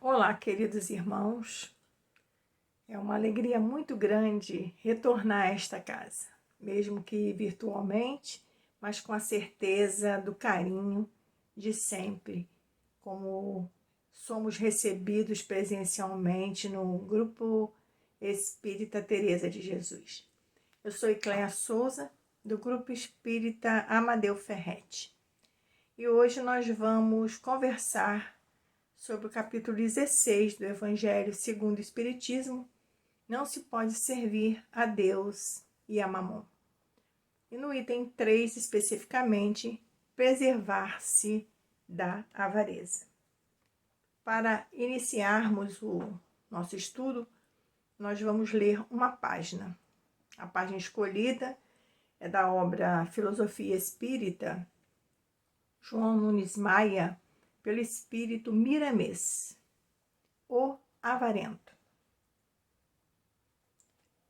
Olá, queridos irmãos. É uma alegria muito grande retornar a esta casa, mesmo que virtualmente, mas com a certeza do carinho de sempre, como somos recebidos presencialmente no Grupo Espírita Teresa de Jesus. Eu sou Icléia Souza, do Grupo Espírita Amadeu Ferretti, e hoje nós vamos conversar sobre o capítulo 16 do Evangelho segundo o Espiritismo. Não se pode servir a Deus e a Mamon. E no item 3, especificamente, preservar-se da avareza. Para iniciarmos o nosso estudo, nós vamos ler uma página. A página escolhida é da obra Filosofia Espírita, João Nunes Maia, pelo espírito Miramês, o avarento.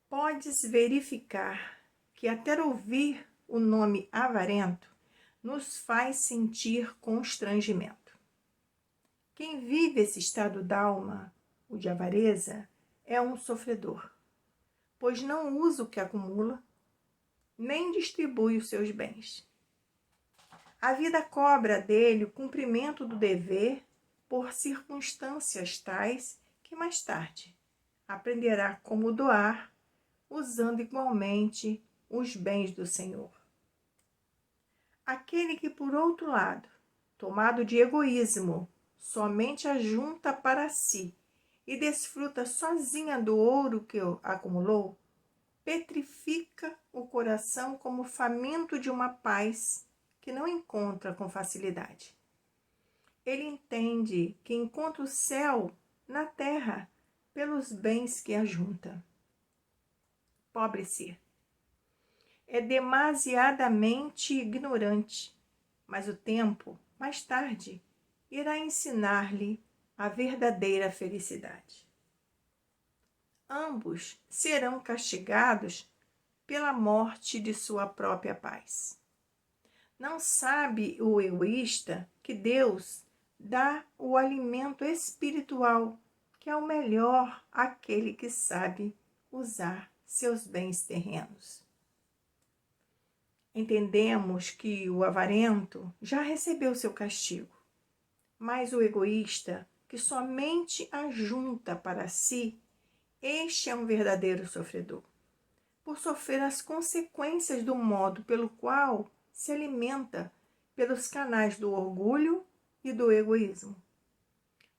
Podes verificar que até ouvir o nome avarento nos faz sentir constrangimento. Quem vive esse estado d'alma, o de avareza, é um sofredor, pois não usa o que acumula, nem distribui os seus bens. A vida cobra dele o cumprimento do dever por circunstâncias tais que mais tarde aprenderá como doar, usando igualmente os bens do Senhor. Aquele que, por outro lado, tomado de egoísmo, somente ajunta para si e desfruta sozinha do ouro que acumulou, petrifica o coração como faminto de uma paz que não encontra com facilidade. Ele entende que encontra o céu na terra pelos bens que ajunta. Pobre ser. É demasiadamente ignorante, mas o tempo, mais tarde, irá ensinar-lhe a verdadeira felicidade. Ambos serão castigados pela morte de sua própria paz. Não sabe o egoísta que Deus dá o alimento espiritual, que é o melhor àquele que sabe usar seus bens terrenos. Entendemos que o avarento já recebeu seu castigo, mas o egoísta, que somente ajunta para si, este é um verdadeiro sofredor, por sofrer as consequências do modo pelo qual se alimenta pelos canais do orgulho e do egoísmo.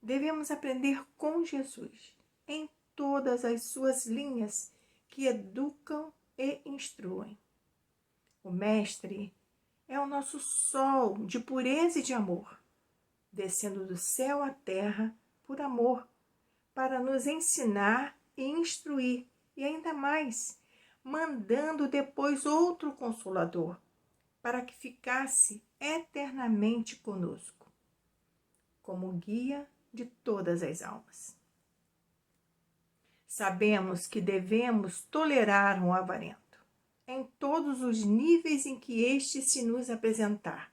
Devemos aprender com Jesus, em todas as suas linhas que educam e instruem. O Mestre é o nosso sol de pureza e de amor, descendo do céu à terra por amor, para nos ensinar e instruir, e ainda mais, mandando depois outro Consolador, para que ficasse eternamente conosco, como guia de todas as almas. Sabemos que devemos tolerar um avarento, em todos os níveis em que este se nos apresentar,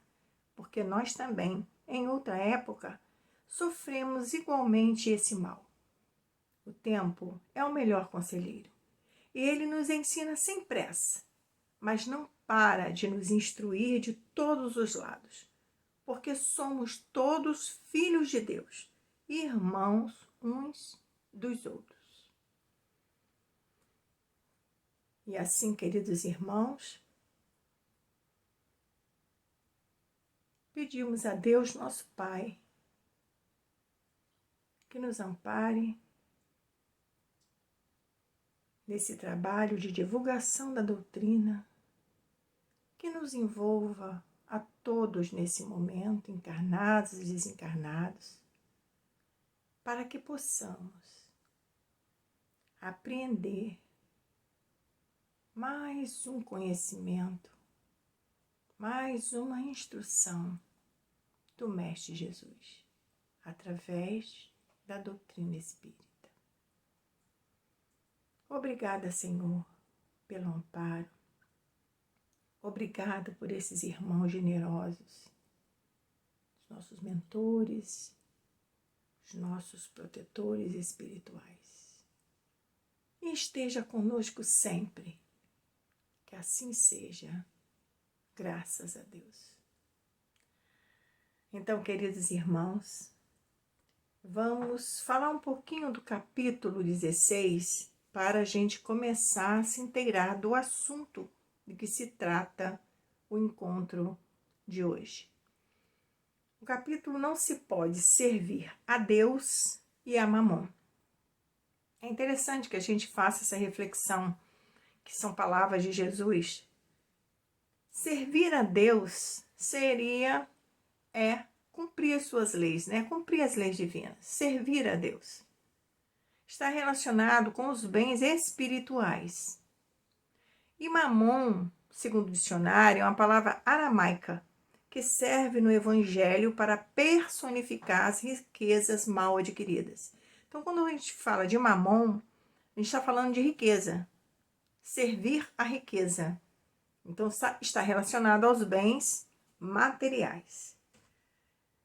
porque nós também, em outra época, sofremos igualmente esse mal. O tempo é o melhor conselheiro, e ele nos ensina sem pressa, mas não para de nos instruir de todos os lados, porque somos todos filhos de Deus, irmãos uns dos outros. E assim, queridos irmãos, pedimos a Deus, nosso Pai, que nos ampare nesse trabalho de divulgação da doutrina, que nos envolva a todos nesse momento, encarnados e desencarnados, para que possamos apreender mais um conhecimento, mais uma instrução do Mestre Jesus, através da doutrina espírita. Obrigada, Senhor, pelo amparo. Obrigada por esses irmãos generosos, os nossos mentores, os nossos protetores espirituais. E esteja conosco sempre. Que assim seja, graças a Deus. Então, queridos irmãos, vamos falar um pouquinho do capítulo 16 para a gente começar a se inteirar do assunto de que se trata o encontro de hoje. O capítulo não se pode servir a Deus e a Mamon. É interessante que a gente faça essa reflexão, que são palavras de Jesus. Servir a Deus seria cumprir as suas leis, né? Cumprir as leis divinas. Servir a Deus está relacionado com os bens espirituais. E Mamon, segundo o dicionário, é uma palavra aramaica que serve no Evangelho para personificar as riquezas mal adquiridas. Então, quando a gente fala de Mamon, a gente está falando de riqueza. Servir a riqueza. Então, está relacionado aos bens materiais.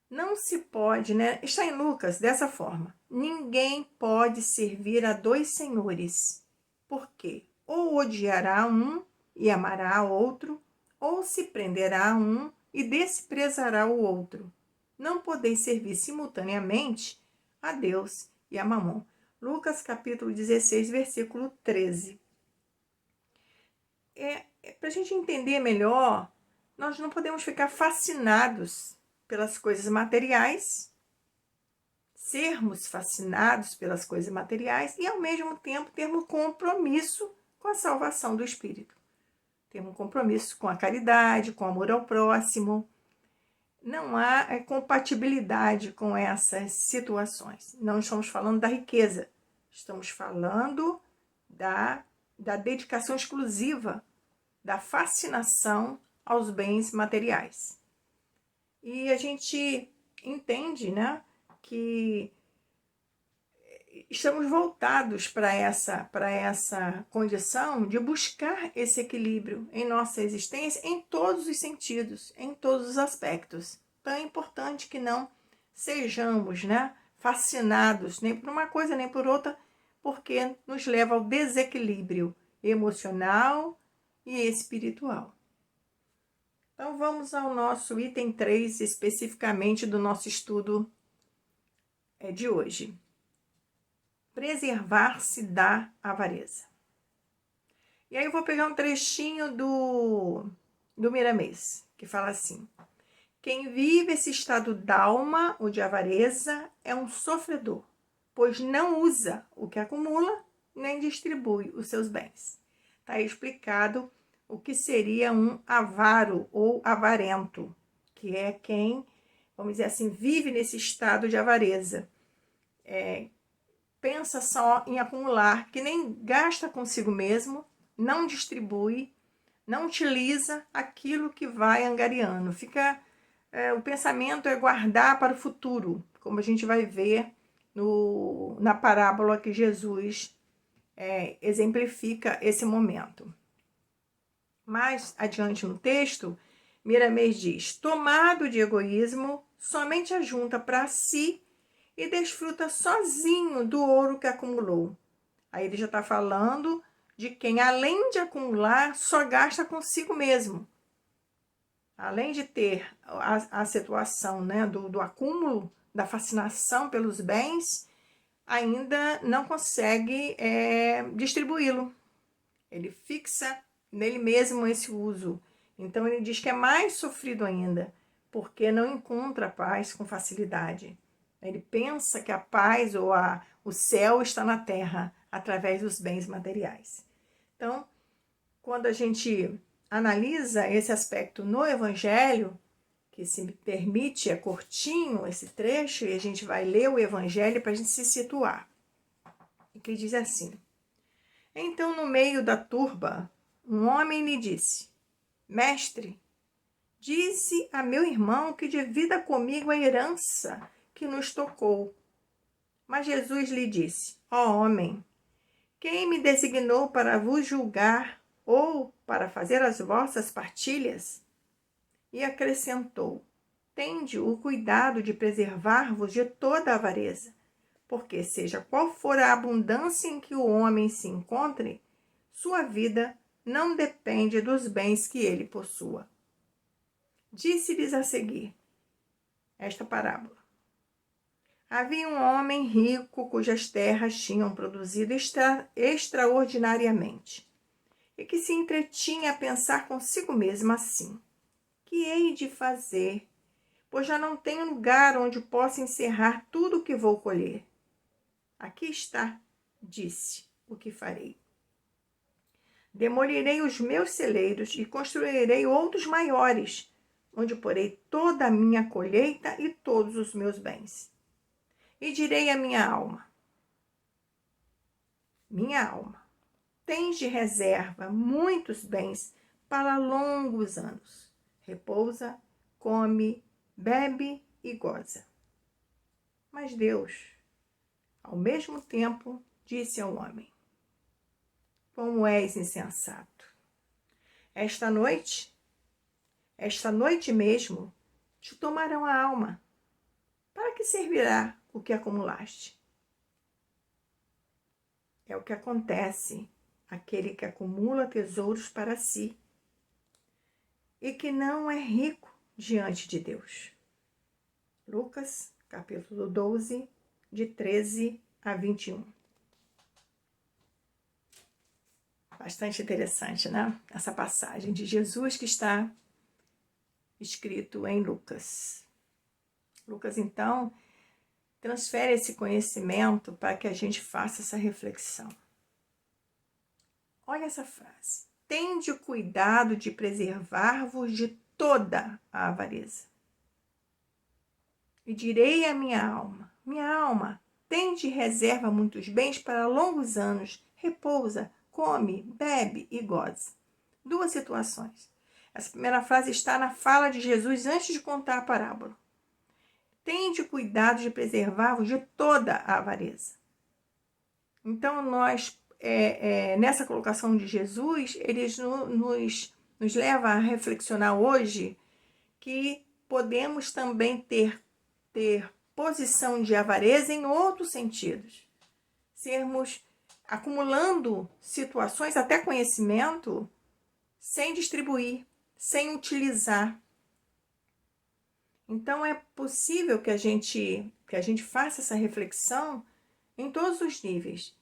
Não se pode, né? Está em Lucas dessa forma. Ninguém pode servir a dois senhores. Por quê? Ou odiará um e amará outro, ou se prenderá um e desprezará o outro. Não podeis servir simultaneamente a Deus e a Mamon. Lucas capítulo 16, versículo 13. Para a gente entender melhor, nós não podemos ficar fascinados pelas coisas materiais, sermos fascinados pelas coisas materiais e, ao mesmo tempo, termos compromisso com a salvação do espírito. Temos um compromisso com a caridade, com o amor ao próximo. Não há compatibilidade com essas situações. Não estamos falando da riqueza, estamos falando da dedicação exclusiva, da fascinação aos bens materiais. E a gente entende, né, que estamos voltados para essa condição de buscar esse equilíbrio em nossa existência em todos os sentidos, em todos os aspectos. Então é importante que não sejamos, né, fascinados nem por uma coisa nem por outra, porque nos leva ao desequilíbrio emocional e espiritual. Então vamos ao nosso item 3, especificamente do nosso estudo de hoje. Preservar-se da avareza. E aí eu vou pegar um trechinho do Miramês, que fala assim: quem vive esse estado d'alma, ou de avareza, é um sofredor, pois não usa o que acumula, nem distribui os seus bens. Está aí explicado o que seria um avaro ou avarento, que é quem, vamos dizer assim, vive nesse estado de avareza. Pensa só em acumular, que nem gasta consigo mesmo, não distribui, não utiliza aquilo que vai angariando. O pensamento é guardar para o futuro, como a gente vai ver na parábola que Jesus exemplifica esse momento. Mais adiante no texto, Miramês diz: tomado de egoísmo, somente ajunta para si e desfruta sozinho do ouro que acumulou. Aí ele já está falando de quem, além de acumular, só gasta consigo mesmo. Além de ter a situação, né, do acúmulo, da fascinação pelos bens, ainda não consegue distribuí-lo. Ele fixa nele mesmo esse uso. Então ele diz que é mais sofrido ainda, porque não encontra paz com facilidade. Ele pensa que a paz ou o céu está na terra, através dos bens materiais. Então, quando a gente analisa esse aspecto no Evangelho, que se me permite, é curtinho esse trecho, e a gente vai ler o Evangelho para a gente se situar. E que diz assim: então, no meio da turba, um homem lhe disse: mestre, dize a meu irmão que divida comigo a herança que nos tocou. Mas Jesus lhe disse: ó homem, quem me designou para vos julgar ou para fazer as vossas partilhas? E acrescentou: tende o cuidado de preservar-vos de toda avareza, porque seja qual for a abundância em que o homem se encontre, sua vida não depende dos bens que ele possua. Disse-lhes a seguir esta parábola. Havia um homem rico cujas terras tinham produzido extraordinariamente, e que se entretinha a pensar consigo mesmo assim: que hei de fazer, pois já não tenho lugar onde possa encerrar tudo o que vou colher? Aqui está, disse, o que farei. Demolirei os meus celeiros e construirei outros maiores, onde porei toda a minha colheita e todos os meus bens. E direi à minha alma: minha alma, tens de reserva muitos bens para longos anos. Repousa, come, bebe e goza. Mas Deus, ao mesmo tempo, disse ao homem: como és insensato! Esta noite mesmo, te tomarão a alma. Para que servirá o que acumulaste? É o que acontece àquele que acumula tesouros para si e que não é rico diante de Deus. Lucas, capítulo 12, de 13 a 21. Bastante interessante, né? Essa passagem de Jesus que está escrito em Lucas. Lucas, então, transfere esse conhecimento para que a gente faça essa reflexão. Olha essa frase. Tende o cuidado de preservar-vos de toda a avareza. E direi à minha alma, tende reserva muitos bens para longos anos, repousa, come, bebe e goza. Duas situações. Essa primeira frase está na fala de Jesus antes de contar a parábola. Tende cuidado de preservar-vos de toda a avareza. Então, nós, nessa colocação de Jesus, ele nos leva a reflexionar hoje que podemos também ter posição de avareza em outros sentidos. Sermos acumulando situações, até conhecimento, sem distribuir, sem utilizar. Então, é possível que a gente faça essa reflexão em todos os níveis.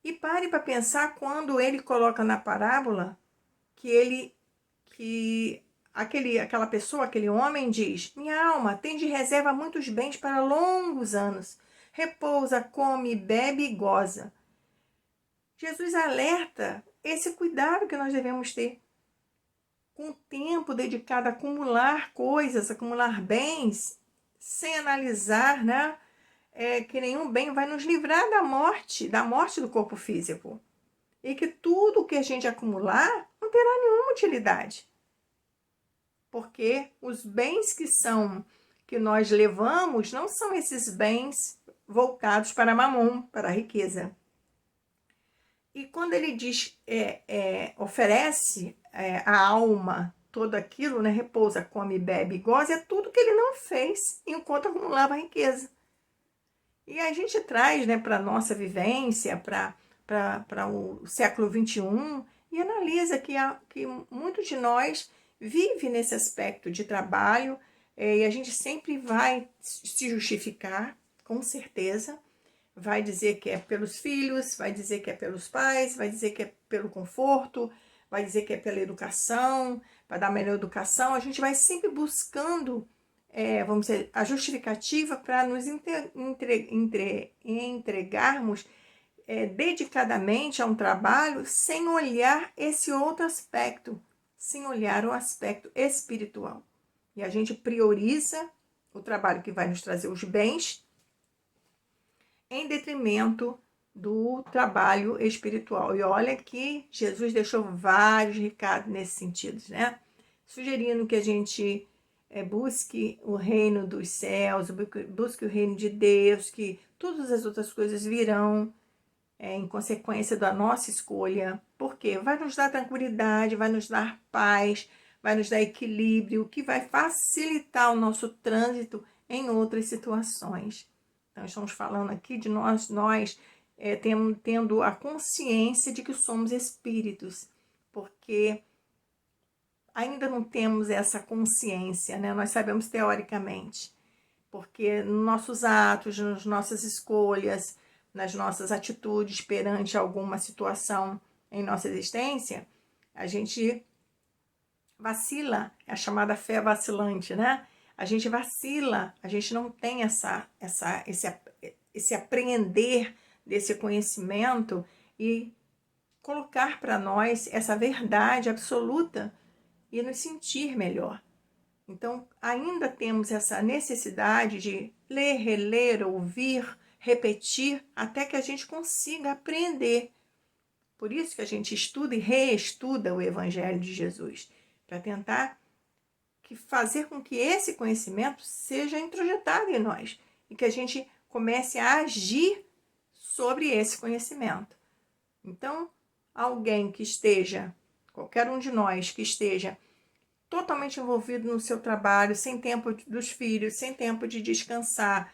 E pare para pensar quando ele coloca na parábola aquela pessoa, aquele homem diz: minha alma tem de reserva muitos bens para longos anos. Repousa, come, bebe e goza. Jesus alerta esse cuidado que nós devemos ter. Com o tempo dedicado a acumular coisas, acumular bens, sem analisar, né? Que nenhum bem vai nos livrar da morte do corpo físico. E que tudo que a gente acumular não terá nenhuma utilidade. Porque os bens que nós levamos não são esses bens voltados para mamon, para a riqueza. E quando ele diz, oferece a alma todo aquilo, né, repousa, come, bebe e goza, é tudo que ele não fez enquanto acumulava a riqueza. E a gente traz, né, para a nossa vivência, para o século XXI, e analisa que muitos de nós vive nesse aspecto de trabalho, e a gente sempre vai se justificar, com certeza. Vai dizer que é pelos filhos, vai dizer que é pelos pais, vai dizer que é pelo conforto, vai dizer que é pela educação, para dar melhor educação. A gente vai sempre buscando, vamos dizer, a justificativa para nos entregarmos dedicadamente a um trabalho sem olhar esse outro aspecto, sem olhar o aspecto espiritual. E a gente prioriza o trabalho que vai nos trazer os bens em detrimento do trabalho espiritual. E olha que Jesus deixou vários recados nesse sentido, né? Sugerindo que a gente busque o reino dos céus, busque o reino de Deus, que todas as outras coisas virão em consequência da nossa escolha. Porque vai nos dar tranquilidade, vai nos dar paz, vai nos dar equilíbrio, que vai facilitar o nosso trânsito em outras situações. Então, estamos falando aqui de nós tendo a consciência de que somos espíritos, porque ainda não temos essa consciência, né? Nós sabemos teoricamente, porque nos nossos atos, nas nossas escolhas, nas nossas atitudes perante alguma situação em nossa existência, a gente vacila, é a chamada fé vacilante, né? A gente vacila, a gente não tem esse apreender desse conhecimento e colocar para nós essa verdade absoluta e nos sentir melhor. Então, ainda temos essa necessidade de ler, reler, ouvir, repetir, até que a gente consiga aprender. Por isso que a gente estuda e reestuda o Evangelho de Jesus, para tentar fazer com que esse conhecimento seja introjetado em nós e que a gente comece a agir sobre esse conhecimento. Então, alguém que esteja, qualquer um de nós que esteja totalmente envolvido no seu trabalho, sem tempo dos filhos, sem tempo de descansar,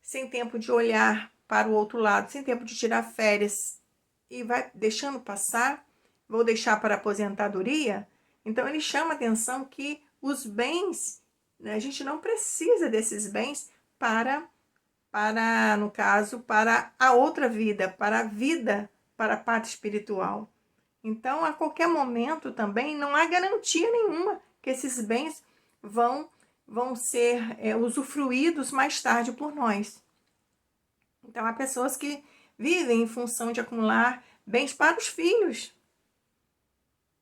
sem tempo de olhar para o outro lado, sem tempo de tirar férias e vai deixando passar, vou deixar para a aposentadoria. Então ele chama a atenção que os bens, né, a gente não precisa desses bens para, no caso, para a outra vida, para a vida, para a parte espiritual. Então, a qualquer momento também não há garantia nenhuma que esses bens vão ser usufruídos mais tarde por nós. Então, há pessoas que vivem em função de acumular bens para os filhos.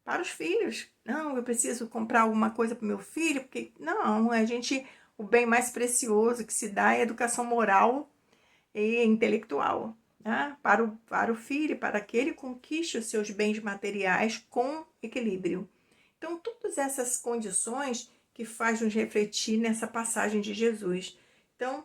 Para os filhos. Não, eu preciso comprar alguma coisa para o meu filho, porque não, o bem mais precioso que se dá é a educação moral e intelectual. Né? Para o filho, para que ele conquiste os seus bens materiais com equilíbrio. Então, todas essas condições que faz nos refletir nessa passagem de Jesus. Então,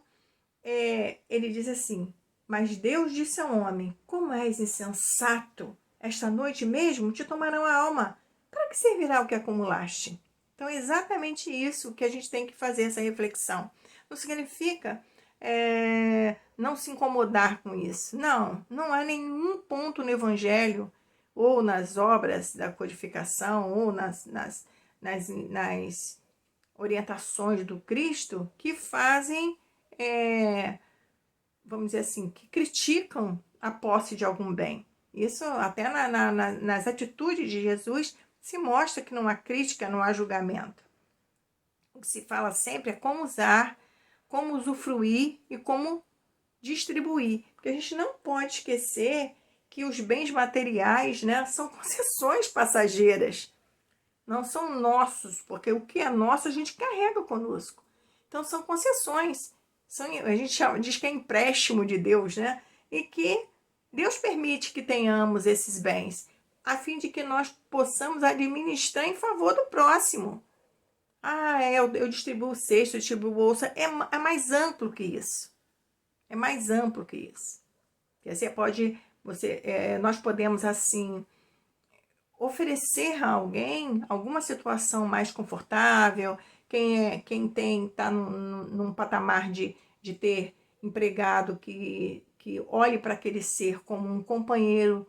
ele diz assim: mas Deus disse ao homem: como és insensato, esta noite mesmo te tomarão a alma. Para que servirá o que acumulaste? Então, é exatamente isso que a gente tem que fazer, essa reflexão. Não significa não se incomodar com isso. Não há nenhum ponto no Evangelho ou nas obras da codificação ou nas orientações do Cristo que fazem, vamos dizer assim, que criticam a posse de algum bem. Isso até nas atitudes de Jesus se mostra que não há crítica, não há julgamento. O que se fala sempre é como usar, como usufruir e como distribuir. Porque a gente não pode esquecer que os bens materiais, né, são concessões passageiras. Não são nossos, porque o que é nosso a gente carrega conosco. Então são concessões. A gente diz que é empréstimo de Deus, né? E que Deus permite que tenhamos esses bens, a fim de que nós possamos administrar em favor do próximo. Eu distribuo cesto, eu distribuo bolsa. É mais amplo que isso. É mais amplo que isso. Nós podemos, assim, oferecer a alguém alguma situação mais confortável. Quem está num patamar de ter empregado que olhe para aquele ser como um companheiro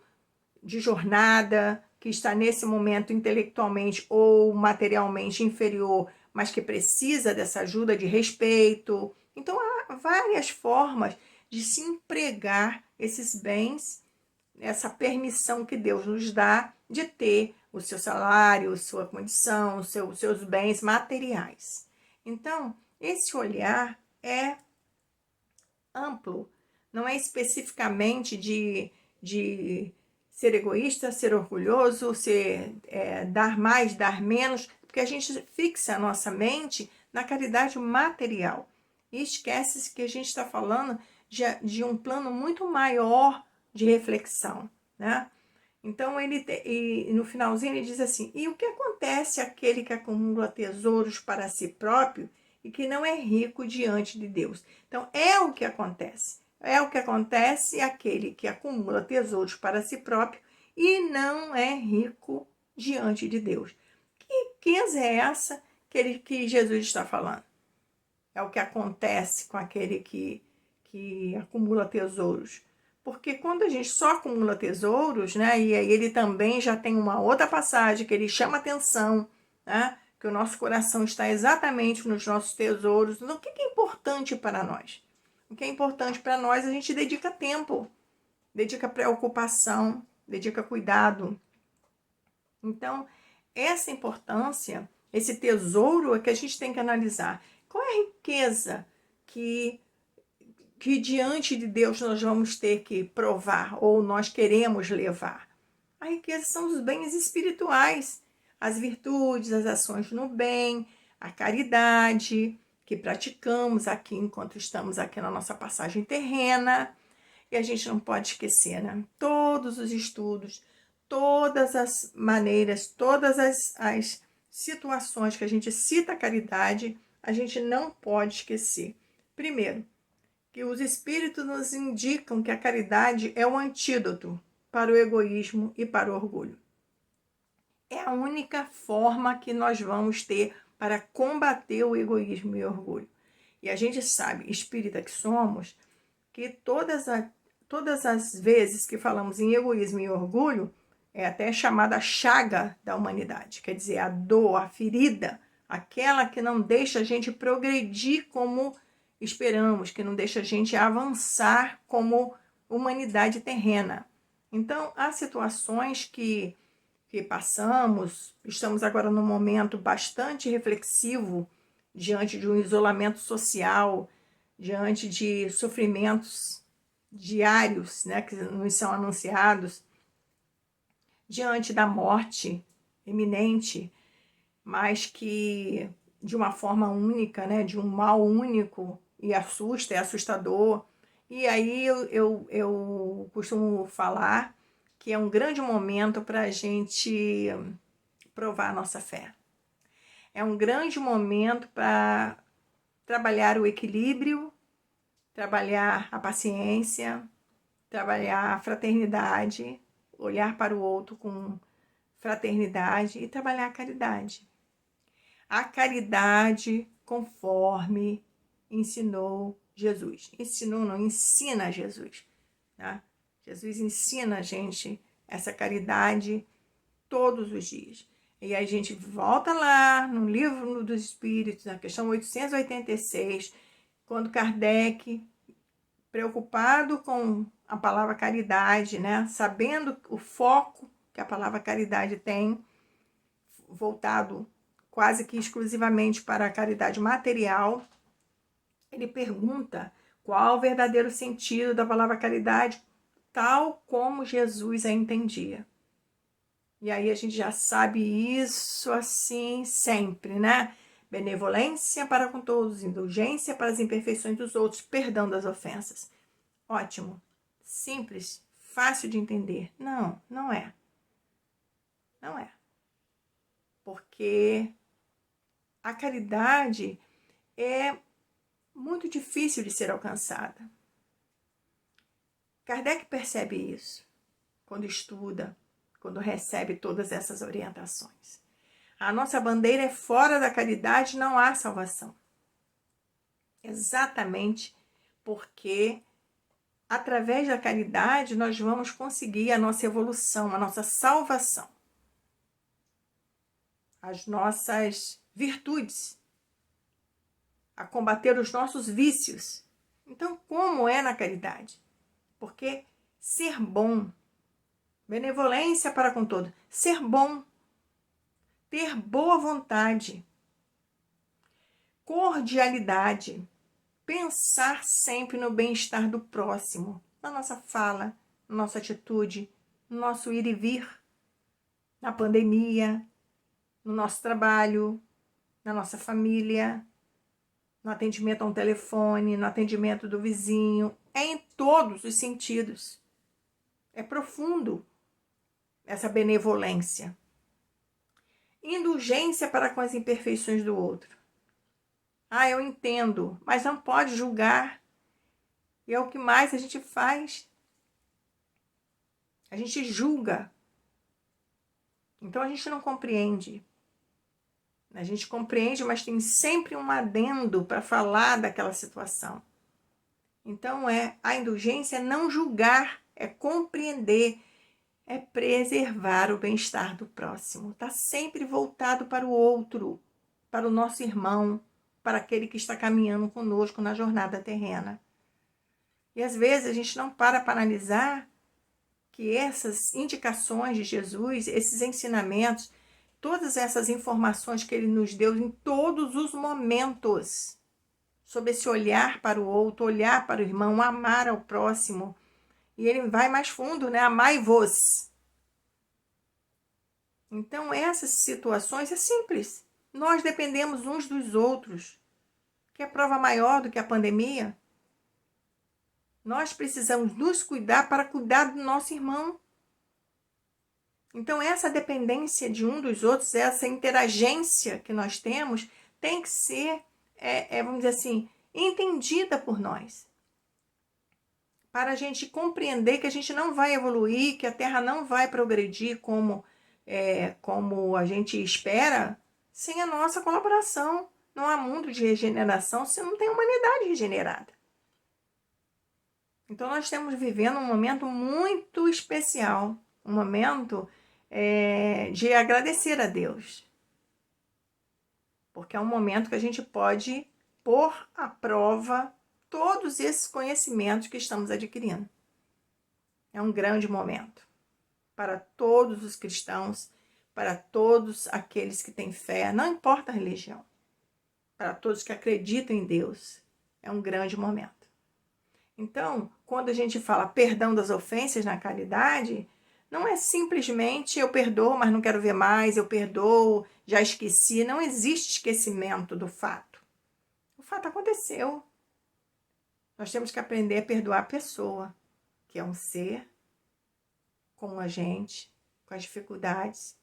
de jornada, que está nesse momento intelectualmente ou materialmente inferior, mas que precisa dessa ajuda de respeito. Então, há várias formas de se empregar esses bens, essa permissão que Deus nos dá de ter o seu salário, sua condição, os seus bens materiais. Então, esse olhar é amplo, não é especificamente de ser egoísta, ser orgulhoso, dar mais, dar menos, porque a gente fixa a nossa mente na caridade material e esquece que a gente está falando de um plano muito maior de reflexão, né? Então, e no finalzinho ele diz assim: e o que acontece àquele que acumula tesouros para si próprio e que não é rico diante de Deus? Então, é o que acontece. É o que acontece àquele que acumula tesouros para si próprio e não é rico diante de Deus. riqueza é essa que Jesus está falando? É o que acontece com aquele que acumula tesouros. Porque quando a gente só acumula tesouros, né, e aí ele também já tem uma outra passagem que ele chama atenção, né, que o nosso coração está exatamente nos nossos tesouros. Então, o que é importante para nós? O que é importante para nós, a gente dedica tempo, dedica preocupação, dedica cuidado. Então, essa importância, esse tesouro é que a gente tem que analisar. Qual é a riqueza que diante de Deus nós vamos ter que provar ou nós queremos levar? A riqueza são os bens espirituais, as virtudes, as ações no bem, a caridade que praticamos aqui enquanto estamos aqui na nossa passagem terrena. E a gente não pode esquecer, né? Todos os estudos, todas as maneiras, todas as situações que a gente cita a caridade, a gente não pode esquecer. Primeiro, que os espíritos nos indicam que a caridade é o antídoto para o egoísmo e para o orgulho. É a única forma que nós vamos ter para combater o egoísmo e o orgulho. E a gente sabe, espírita que somos, que todas as vezes que falamos em egoísmo e orgulho, é até chamada chaga da humanidade, quer dizer, a dor, a ferida, aquela que não deixa a gente progredir como esperamos, que não deixa a gente avançar como humanidade terrena. Então, há situações que passamos, estamos agora num momento bastante reflexivo, diante de um isolamento social, diante de sofrimentos diários, né, que nos são anunciados, diante da morte iminente, mas que de uma forma única, né, de um mal único, e assusta, é assustador. E aí eu costumo falar que é um grande momento para a gente provar a nossa fé. É um grande momento para trabalhar o equilíbrio, trabalhar a paciência, trabalhar a fraternidade, olhar para o outro com fraternidade e trabalhar a caridade. A caridade conforme ensinou Jesus. Ensinou, não, ensina Jesus. Tá? Jesus ensina a gente essa caridade todos os dias. E aí a gente volta lá no Livro dos Espíritos, na questão 886, quando Kardec, preocupado com a palavra caridade, né, sabendo o foco que a palavra caridade tem, voltado quase que exclusivamente para a caridade material, ele pergunta qual o verdadeiro sentido da palavra caridade, tal como Jesus a entendia. E aí a gente já sabe isso assim sempre, né? Benevolência para com todos, indulgência para as imperfeições dos outros, perdão das ofensas. Ótimo, simples, fácil de entender. Não, não é. Não é. Porque a caridade é muito difícil de ser alcançada. Kardec percebe isso quando estuda, quando recebe todas essas orientações. A nossa bandeira é fora da caridade, não há salvação. Exatamente porque através da caridade nós vamos conseguir a nossa evolução, a nossa salvação, as nossas virtudes, a combater os nossos vícios. Então, como é na caridade? Porque ser bom, benevolência para com todo, ser bom, ter boa vontade, cordialidade, pensar sempre no bem-estar do próximo, na nossa fala, na nossa atitude, no nosso ir e vir, na pandemia, no nosso trabalho, na nossa família, no atendimento a um telefone, no atendimento do vizinho, é em todos os sentidos. É profundo essa benevolência. Indulgência para com as imperfeições do outro. Ah, eu entendo, mas não pode julgar. E é o que mais a gente faz. A gente julga. Então a gente não compreende. A gente compreende, mas tem sempre um adendo para falar daquela situação. Então, a indulgência é não julgar, é compreender, é preservar o bem-estar do próximo. Está sempre voltado para o outro, para o nosso irmão, para aquele que está caminhando conosco na jornada terrena. E às vezes a gente não para analisar que essas indicações de Jesus, esses ensinamentos, todas essas informações que ele nos deu em todos os momentos, sobre esse olhar para o outro, olhar para o irmão, amar ao próximo. E ele vai mais fundo, né? Amai-vos. Então, essas situações é simples. Nós dependemos uns dos outros. Que é prova maior do que a pandemia? Nós precisamos nos cuidar para cuidar do nosso irmão. Então, essa dependência de um dos outros, essa interagência que nós temos, tem que ser, vamos dizer assim, entendida por nós. Para a gente compreender que a gente não vai evoluir, que a Terra não vai progredir como a gente espera, sem a nossa colaboração. Não há mundo de regeneração se não tem humanidade regenerada. Então, nós estamos vivendo um momento muito especial, um momento de agradecer a Deus. Porque é um momento que a gente pode pôr à prova todos esses conhecimentos que estamos adquirindo. É um grande momento para todos os cristãos, para todos aqueles que têm fé, não importa a religião, para todos que acreditam em Deus. É um grande momento. Então, quando a gente fala perdão das ofensas na caridade, não é simplesmente eu perdoo, mas não quero ver mais, eu perdoo, já esqueci. Não existe esquecimento do fato. O fato aconteceu. Nós temos que aprender a perdoar a pessoa, que é um ser como a gente, com as dificuldades,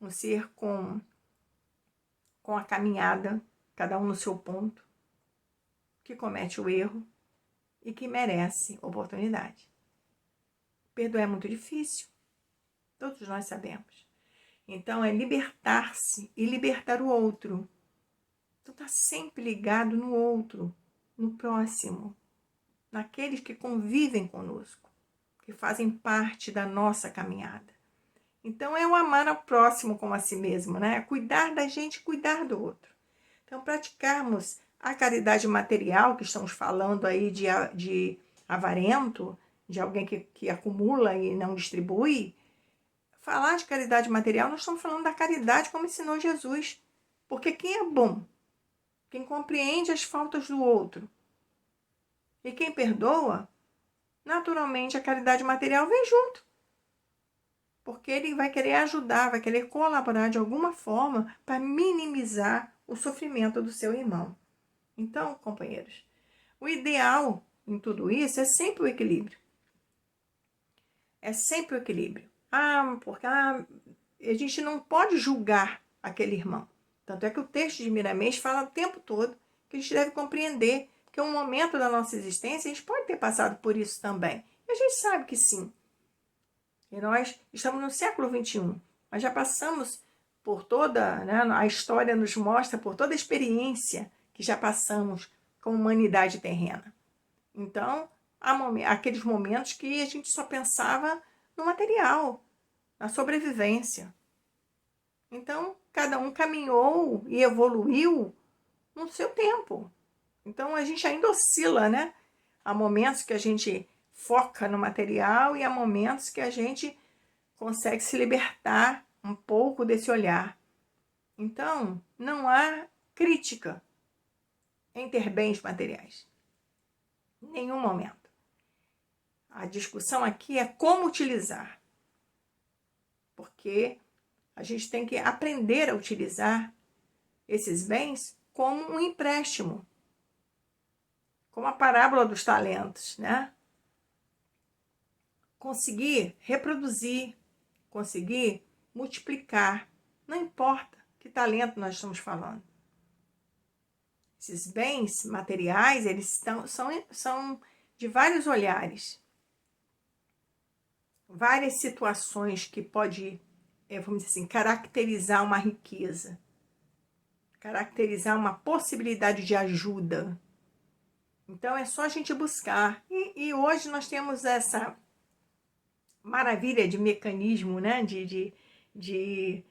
um ser com a caminhada, cada um no seu ponto, que comete o erro e que merece oportunidade. Perdoar é muito difícil, todos nós sabemos. Então, é libertar-se e libertar o outro. Então, está sempre ligado no outro, no próximo, naqueles que convivem conosco, que fazem parte da nossa caminhada. Então, é o amar ao próximo como a si mesmo, né? É cuidar da gente, cuidar do outro. Então, praticarmos a caridade material, que estamos falando aí de avarento, de alguém que acumula e não distribui. Falar de caridade material, nós estamos falando da caridade como ensinou Jesus. Porque quem é bom? Quem compreende as faltas do outro. E quem perdoa, naturalmente a caridade material vem junto. Porque ele vai querer ajudar, vai querer colaborar de alguma forma para minimizar o sofrimento do seu irmão. Então, companheiros, o ideal em tudo isso é sempre o equilíbrio. É sempre o equilíbrio. Porque a gente não pode julgar aquele irmão. Tanto é que o texto de Miramês fala o tempo todo que a gente deve compreender que um momento da nossa existência a gente pode ter passado por isso também. E a gente sabe que sim. E nós estamos no século XXI, mas já passamos por toda, né, a história nos mostra por toda a experiência que já passamos com a humanidade terrena. Então, há aqueles momentos que a gente só pensava no material, na sobrevivência. Então, cada um caminhou e evoluiu no seu tempo. Então, a gente ainda oscila, né? Há momentos que a gente foca no material e há momentos que a gente consegue se libertar um pouco desse olhar. Então, não há crítica em ter bens materiais. Em nenhum momento. A discussão aqui é como utilizar. Porque a gente tem que aprender a utilizar esses bens como um empréstimo. Como a parábola dos talentos, né? Conseguir reproduzir, conseguir multiplicar. Não importa que talento nós estamos falando. Esses bens materiais, eles são de vários olhares. Várias situações que pode, vamos dizer assim, caracterizar uma riqueza. caracterizar uma possibilidade de ajuda. Então é só a gente buscar. E hoje nós temos essa maravilha de mecanismo, né? De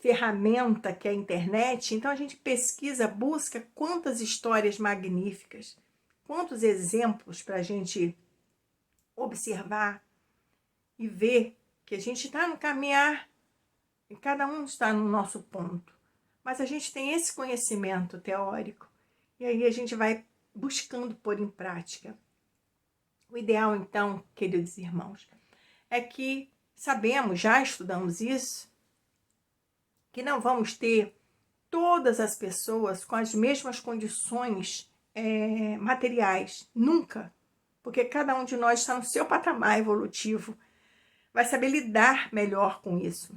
ferramenta que é a internet. Então a gente pesquisa, busca quantas histórias magníficas, quantos exemplos para a gente observar e ver que a gente está no caminhar e cada um está no nosso ponto. Mas a gente tem esse conhecimento teórico e aí a gente vai buscando pôr em prática. O ideal, então, queridos irmãos, é que sabemos, já estudamos isso, que não vamos ter todas as pessoas com as mesmas condições materiais, nunca, porque cada um de nós está no seu patamar evolutivo, vai saber lidar melhor com isso.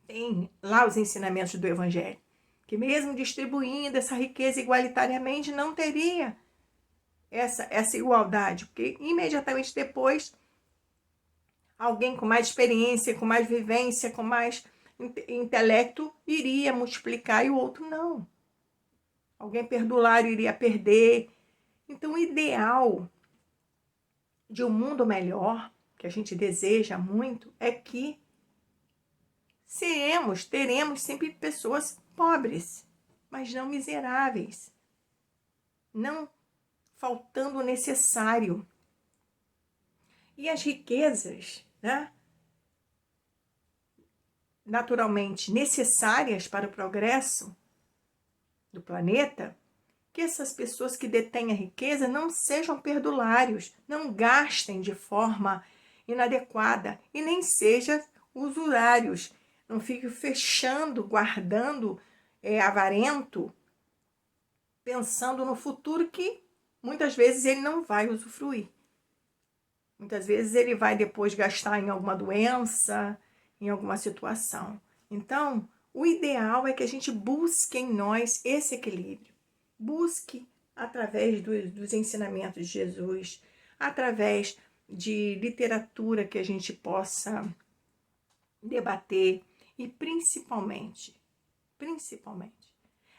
Tem lá os ensinamentos do Evangelho, que mesmo distribuindo essa riqueza igualitariamente, não teria essa igualdade, porque imediatamente depois, alguém com mais experiência, com mais vivência, com mais intelecto, iria multiplicar e o outro não. Alguém perdulário iria perder. Então, o ideal de um mundo melhor, que a gente deseja muito, é que teremos sempre pessoas pobres, mas não miseráveis, não faltando o necessário. E as riquezas, né, naturalmente necessárias para o progresso do planeta, que essas pessoas que detêm a riqueza não sejam perdulários, não gastem de forma inadequada e nem sejam usurários, não fiquem fechando, guardando avarento, pensando no futuro que muitas vezes ele não vai usufruir. Muitas vezes ele vai depois gastar em alguma doença, em alguma situação. Então, o ideal é que a gente busque em nós esse equilíbrio. Busque através dos ensinamentos de Jesus, através de literatura que a gente possa debater e principalmente,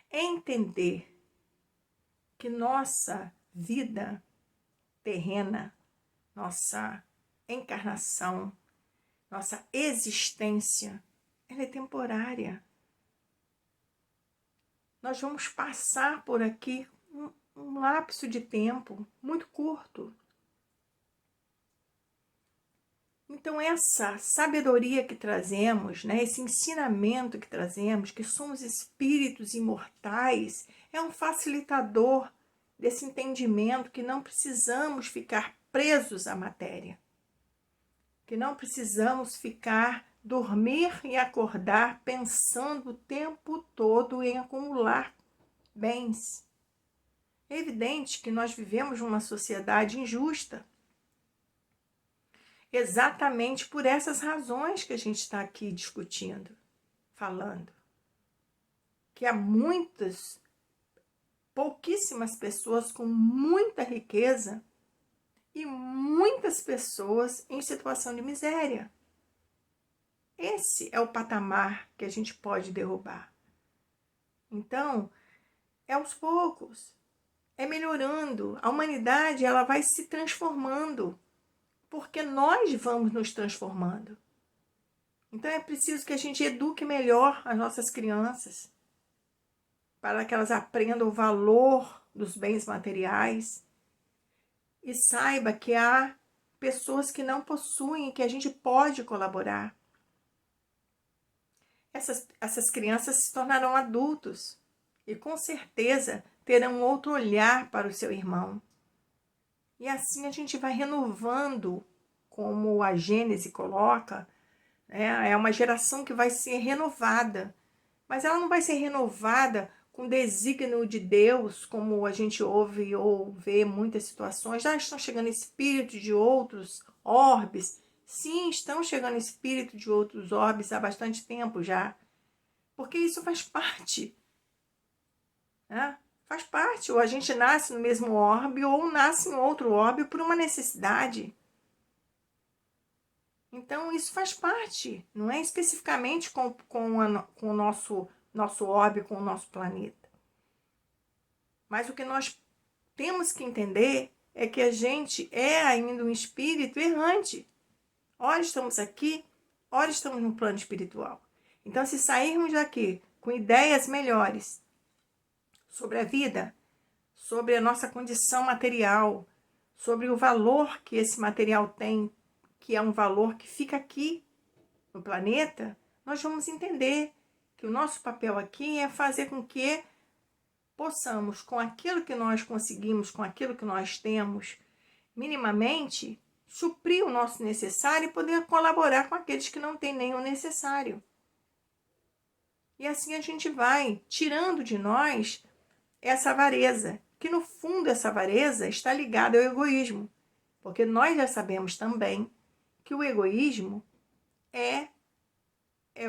entender que nossa vida terrena, nossa encarnação, nossa existência, ela é temporária. Nós vamos passar por aqui um lapso de tempo muito curto. Então, essa sabedoria que trazemos, né, esse ensinamento que trazemos, que somos espíritos imortais, é um facilitador desse entendimento que não precisamos ficar presos à matéria, que não precisamos dormir e acordar pensando o tempo todo em acumular bens. É evidente que nós vivemos numa sociedade injusta, exatamente por essas razões que a gente está aqui discutindo, falando. Que há pouquíssimas pessoas com muita riqueza e muitas pessoas em situação de miséria. Esse é o patamar que a gente pode derrubar. Então, é aos poucos, é melhorando. A humanidade ela vai se transformando, porque nós vamos nos transformando. Então é preciso que a gente eduque melhor as nossas crianças, para que elas aprendam o valor dos bens materiais e saiba que há pessoas que não possuem e que a gente pode colaborar. Essas crianças se tornarão adultos e com certeza terão outro olhar para o seu irmão. E assim a gente vai renovando, como a Gênese coloca, né? É uma geração que vai ser renovada, mas ela não vai ser renovada com desígnio de Deus, como a gente ouve ou vê muitas situações. Já estão chegando espíritos de outros orbes. Sim, estão chegando espíritos de outros orbes há bastante tempo já. Porque isso faz parte. Né? Faz parte. Ou a gente nasce no mesmo orbe ou nasce em outro orbe por uma necessidade. Então, isso faz parte. Não é especificamente com o nosso orbe com o nosso planeta. Mas o que nós temos que entender é que a gente é ainda um espírito errante. Ora estamos aqui, ora estamos no plano espiritual. Então, se sairmos daqui com ideias melhores sobre a vida, sobre a nossa condição material, sobre o valor que esse material tem, que é um valor que fica aqui no planeta, nós vamos entender que o nosso papel aqui é fazer com que possamos, com aquilo que nós conseguimos, com aquilo que nós temos, minimamente, suprir o nosso necessário e poder colaborar com aqueles que não têm nem o necessário. E assim a gente vai tirando de nós essa avareza, que no fundo essa avareza está ligada ao egoísmo, porque nós já sabemos também que o egoísmo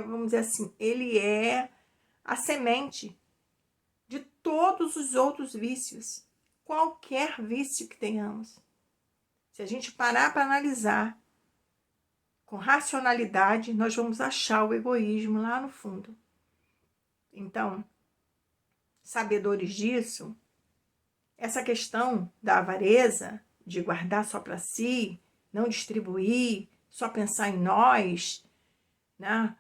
vamos dizer assim, ele é a semente de todos os outros vícios, qualquer vício que tenhamos. Se a gente parar para analisar com racionalidade, nós vamos achar o egoísmo lá no fundo. Então, sabedores disso, essa questão da avareza, de guardar só para si, não distribuir, só pensar em nós, né?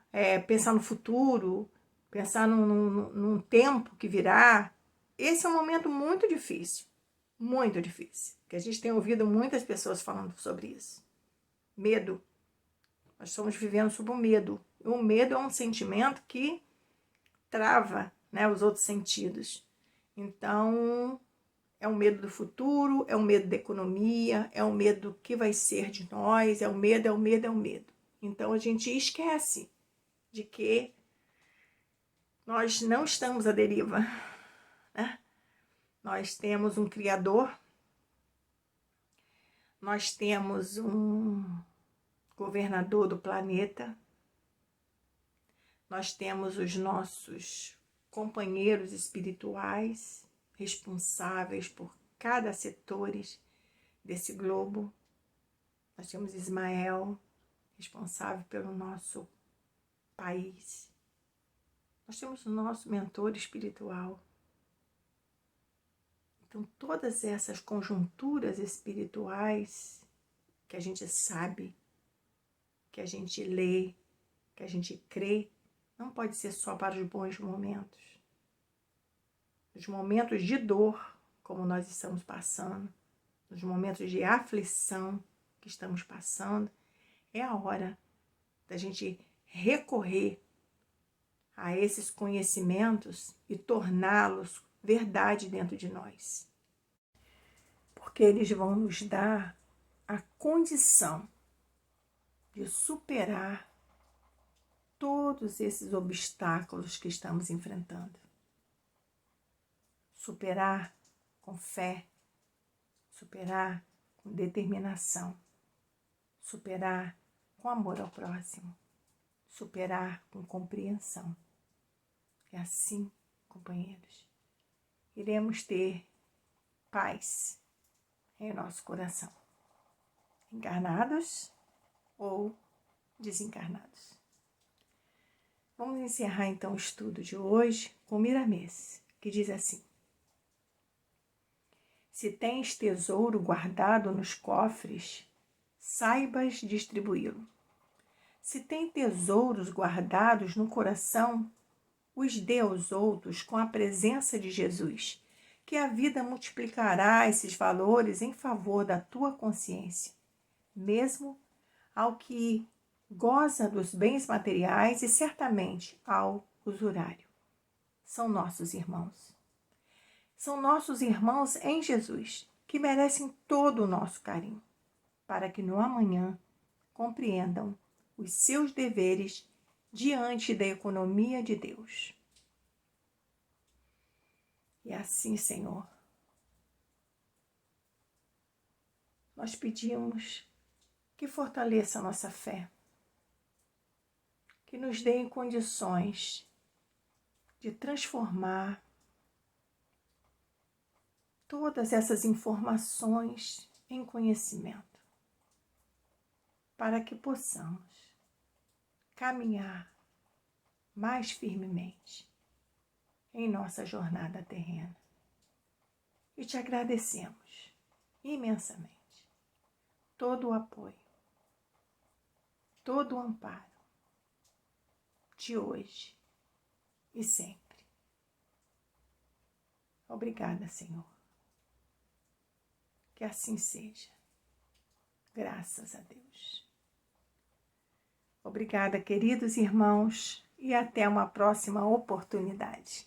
Pensar no futuro, pensar num tempo que virá, esse é um momento muito difícil, que a gente tem ouvido muitas pessoas falando sobre isso. Medo. Nós estamos vivendo sob o medo. O medo é um sentimento que trava, né, os outros sentidos. Então, é o medo do futuro, é o medo da economia, é o medo do que vai ser de nós, é o medo. Então, a gente esquece de que nós não estamos à deriva, né? Nós temos um Criador, nós temos um governador do planeta, nós temos os nossos companheiros espirituais responsáveis por cada setor desse globo. Nós temos Ismael, responsável pelo nosso país. Nós temos o nosso mentor espiritual. Então, todas essas conjunturas espirituais que a gente sabe, que a gente lê, que a gente crê, não pode ser só para os bons momentos. Nos momentos de dor, como nós estamos passando, nos momentos de aflição que estamos passando, é a hora da gente recorrer a esses conhecimentos e torná-los verdade dentro de nós. Porque eles vão nos dar a condição de superar todos esses obstáculos que estamos enfrentando. Superar com fé, superar com determinação, superar com amor ao próximo, superar com compreensão. E assim, companheiros, iremos ter paz em nosso coração, encarnados ou desencarnados. Vamos encerrar então o estudo de hoje com Miramês, que diz assim: se tens tesouro guardado nos cofres, saibas distribuí-lo. Se tem tesouros guardados no coração, os dê aos outros com a presença de Jesus, que a vida multiplicará esses valores em favor da tua consciência, mesmo ao que goza dos bens materiais e certamente ao usurário. São nossos irmãos. São nossos irmãos em Jesus, que merecem todo o nosso carinho, para que no amanhã compreendam os seus deveres diante da economia de Deus. E assim, Senhor, nós pedimos que fortaleça a nossa fé, que nos dê condições de transformar todas essas informações em conhecimento, para que possamos caminhar mais firmemente em nossa jornada terrena. E te agradecemos imensamente todo o apoio, todo o amparo de hoje e sempre. Obrigada, Senhor. Que assim seja. Graças a Deus. Obrigada, queridos irmãos, e até uma próxima oportunidade.